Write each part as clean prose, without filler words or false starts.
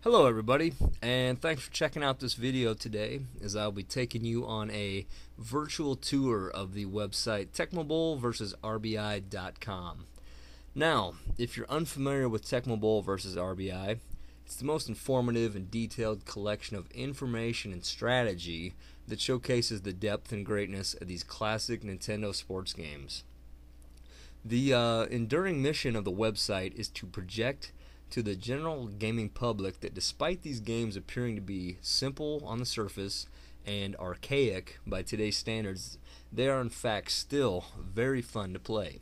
Hello everybody, and thanks for checking out this video today as I'll be taking you on a virtual tour of the website Tecmo Bowl versus RBI.com. Now, if you're unfamiliar with Tecmo Bowl versus RBI, it's the most informative and detailed collection of information and strategy that showcases the depth and greatness of these classic Nintendo sports games. The enduring mission of the website is to project to the general gaming public that despite these games appearing to be simple on the surface and archaic by today's standards, they are in fact still very fun to play.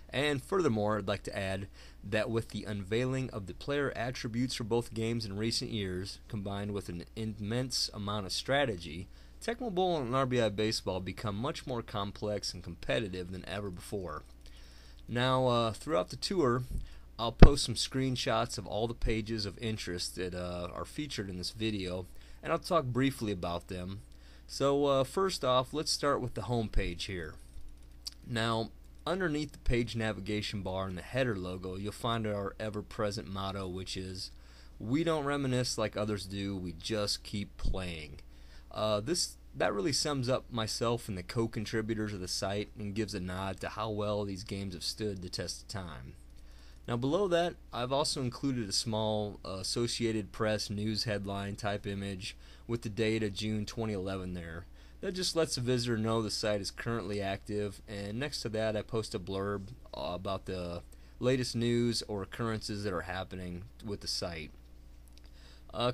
And furthermore, I'd like to add that with the unveiling of the player attributes for both games in recent years, combined with an immense amount of strategy, Tecmo Bowl and RBI Baseball become much more complex and competitive than ever before. Now, throughout the tour, I'll post some screenshots of all the pages of interest that are featured in this video, and I'll talk briefly about them. So first off, let's start with the home page here. Now, underneath the page navigation bar and the header logo, you'll find our ever-present motto, which is, "We don't reminisce like others do, we just keep playing." That really sums up myself and the co-contributors of the site and gives a nod to how well these games have stood the test of time. Now below that, I've also included a small Associated Press news headline type image with the date of June 2011 there. That just lets the visitor know the site is currently active, and next to that I post a blurb about the latest news or occurrences that are happening with the site.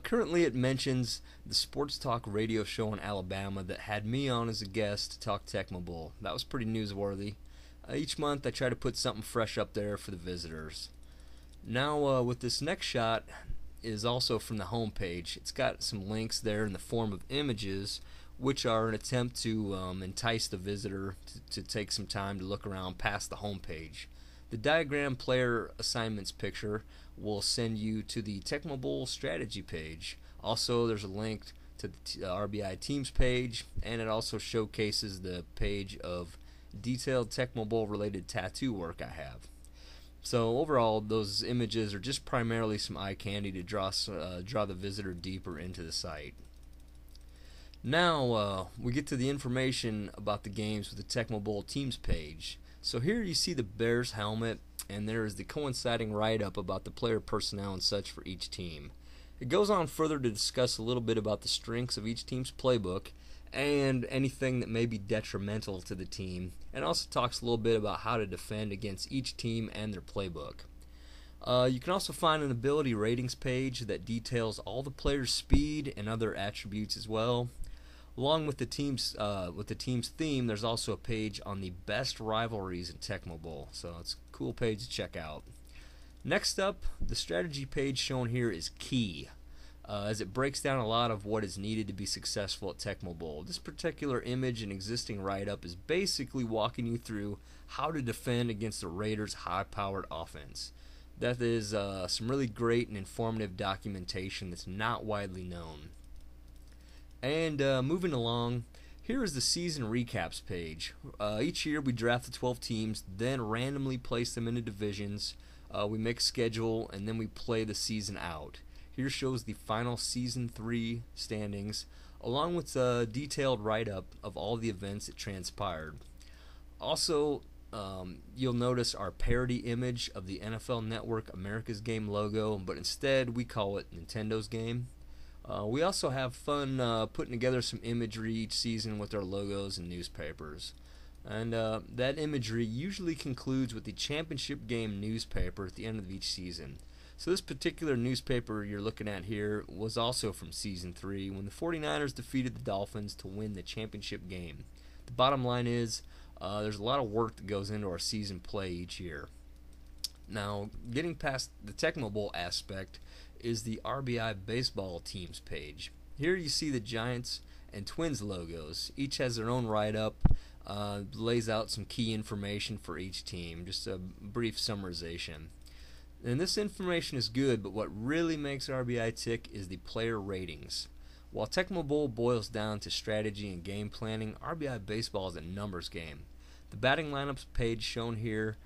Currently it mentions the sports talk radio show in Alabama that had me on as a guest to talk Tecmo Bowl. That was pretty newsworthy. Each month I try to put something fresh up there for the visitors. Now with this next shot is also from the home page. It's got some links there in the form of images, which are an attempt to entice the visitor to take some time to look around past the home page. The diagram player assignments picture will send you to the Techmo Bowl strategy page. Also, there's a link to the RBI teams page, and it also showcases the page of detailed Techmo Bowl related tattoo work I have. So overall, those images are just primarily some eye candy to draw the visitor deeper into the site. Now we get to the information about the games with the Techmo Bowl teams page. So here you see the Bears helmet, and there is the coinciding write-up about the player personnel and such for each team. It goes on further to discuss a little bit about the strengths of each team's playbook and anything that may be detrimental to the team, and also talks a little bit about how to defend against each team and their playbook. You can also find an ability ratings page that details all the players' speed and other attributes as well. Along with the team's theme, there's also a page on the best rivalries in Tecmo Bowl, so it's a cool page to check out. Next up, the strategy page shown here is key, as it breaks down a lot of what is needed to be successful at Techmo Bowl. This particular image and existing write-up is basically walking you through how to defend against the Raiders' high-powered offense. That is some really great and informative documentation that's not widely known. And moving along, here is the season recaps page. Each year we draft the 12 teams, then randomly place them into divisions. We make a schedule, and then we play the season out. Here shows the final Season 3 standings, along with a detailed write-up of all the events that transpired. Also, you'll notice our parody image of the NFL Network America's Game logo, but instead we call it Nintendo's Game. We also have fun putting together some imagery each season with our logos and newspapers. And that imagery usually concludes with the championship game newspaper at the end of each season. So this particular newspaper you're looking at here was also from Season 3 when the 49ers defeated the Dolphins to win the championship game. The bottom line is there's a lot of work that goes into our season play each year. Now, getting past the Techmo Bowl aspect is the RBI Baseball teams page. Here you see the Giants and Twins logos. Each has their own write-up, lays out some key information for each team, just a brief summarization. And this information is good, but what really makes RBI tick is the player ratings. While Techmo Bowl boils down to strategy and game planning, RBI Baseball is a numbers game. The batting lineups page shown here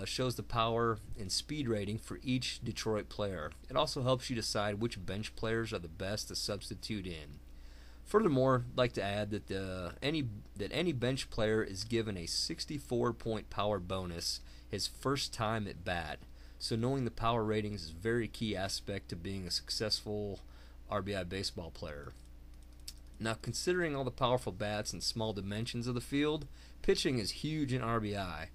shows the power and speed rating for each Detroit player. It also helps you decide which bench players are the best to substitute in. Furthermore, I'd like to add that any bench player is given a 64-point power bonus his first time at bat. So knowing the power ratings is a very key aspect to being a successful RBI baseball player. Now, considering all the powerful bats and small dimensions of the field, pitching is huge in RBI.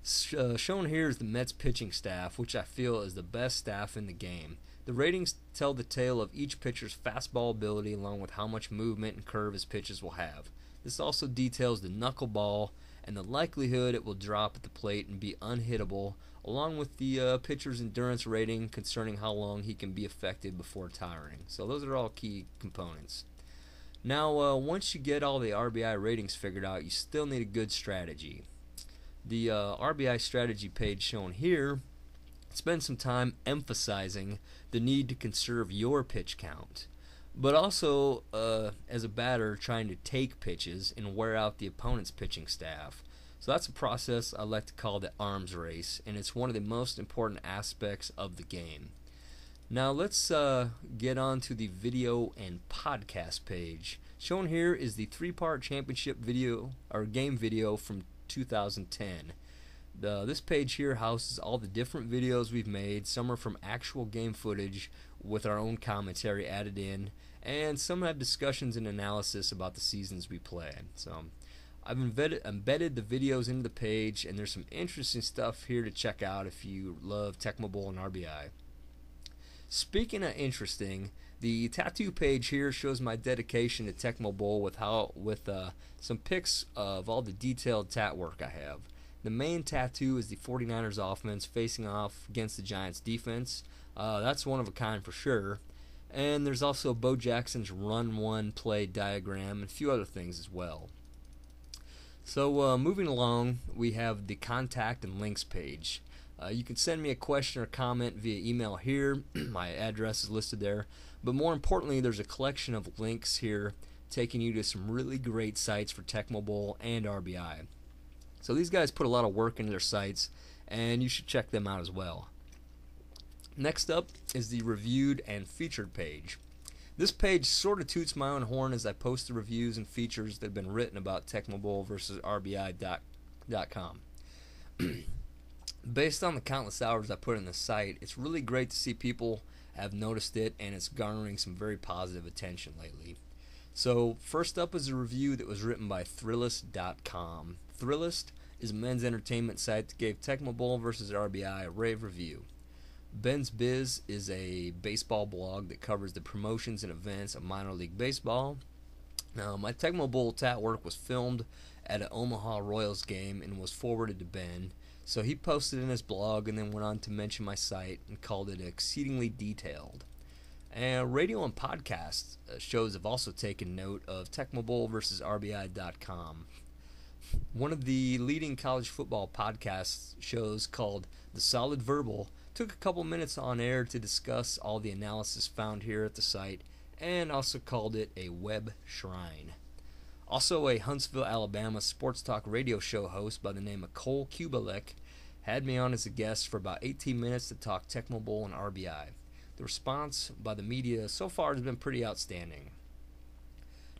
Shown here is the Mets pitching staff, which I feel is the best staff in the game. The ratings tell the tale of each pitcher's fastball ability along with how much movement and curve his pitches will have. This also details the knuckleball and the likelihood it will drop at the plate and be unhittable, along with the pitcher's endurance rating concerning how long he can be effective before tiring. So those are all key components. Now, once you get all the RBI ratings figured out, you still need a good strategy. The RBI strategy page shown here spends some time emphasizing the need to conserve your pitch count, but also as a batter trying to take pitches and wear out the opponent's pitching staff. So that's a process I like to call the arms race, and it's one of the most important aspects of the game. Now let's get on to the video and podcast page. Shown here is the 3-part championship video or game video from 2010. This page here houses all the different videos we've made. Some are from actual game footage with our own commentary added in, and some have discussions and analysis about the seasons we play. So I've embedded the videos into the page, and there's some interesting stuff here to check out if you love Tecmo Bowl and RBI. Speaking of interesting, the tattoo page here shows my dedication to Techmo Bowl with some pics of all the detailed tat work I have. The main tattoo is the 49ers offense facing off against the Giants defense. That's one of a kind for sure. And there's also Bo Jackson's run one play diagram and a few other things as well. So moving along, we have the contact and links page. You can send me a question or comment via email here. My address is listed there. But more importantly, there's a collection of links here taking you to some really great sites for Tecmo Bowl and RBI. So these guys put a lot of work into their sites, and you should check them out as well. Next up is the reviewed and featured page. This page sort of toots my own horn as I post the reviews and features that have been written about Tecmo Bowl versus RBI.com. Based on the countless hours I put in the site, it's really great to see people have noticed it, and it's garnering some very positive attention lately. So first up is a review that was written by Thrillist.com. Thrillist is a men's entertainment site that gave Techmo Bowl vs. RBI a rave review. Ben's Biz is a baseball blog that covers the promotions and events of minor league baseball. Now, my Techmo Bowl tat work was filmed at an Omaha Royals game and was forwarded to Ben. So he posted in his blog and then went on to mention my site and called it exceedingly detailed. And radio and podcast shows have also taken note of Techmo Bowl vs. RBI.com. One of the leading college football podcast shows called The Solid Verbal took a couple minutes on air to discuss all the analysis found here at the site and also called it a web shrine. Also, a Huntsville, Alabama sports talk radio show host by the name of Cole Kubalek had me on as a guest for about 18 minutes to talk Tecmo Bowl and RBI. The response by the media so far has been pretty outstanding.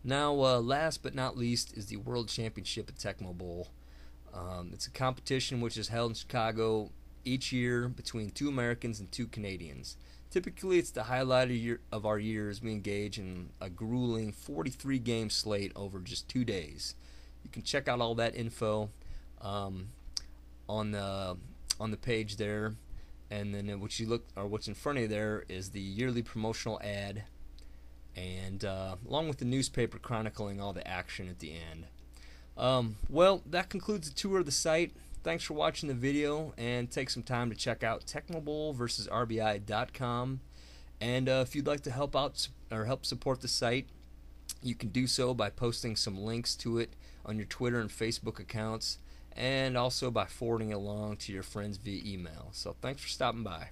Now, last but not least is the World Championship at Tecmo Bowl. It's a competition which is held in Chicago each year between 2 Americans and 2 Canadians. Typically, it's the highlight of our year as we engage in a grueling 43-game slate over just 2 days. You can check out all that info on the page there, and then what's in front of you there is the yearly promotional ad, and along with the newspaper chronicling all the action at the end. Well, that concludes the tour of the site. Thanks for watching the video, and take some time to check out Tecmo Bowl vs. RBI.com. And if you'd like to help out or help support the site, you can do so by posting some links to it on your Twitter and Facebook accounts, and also by forwarding it along to your friends via email. So thanks for stopping by.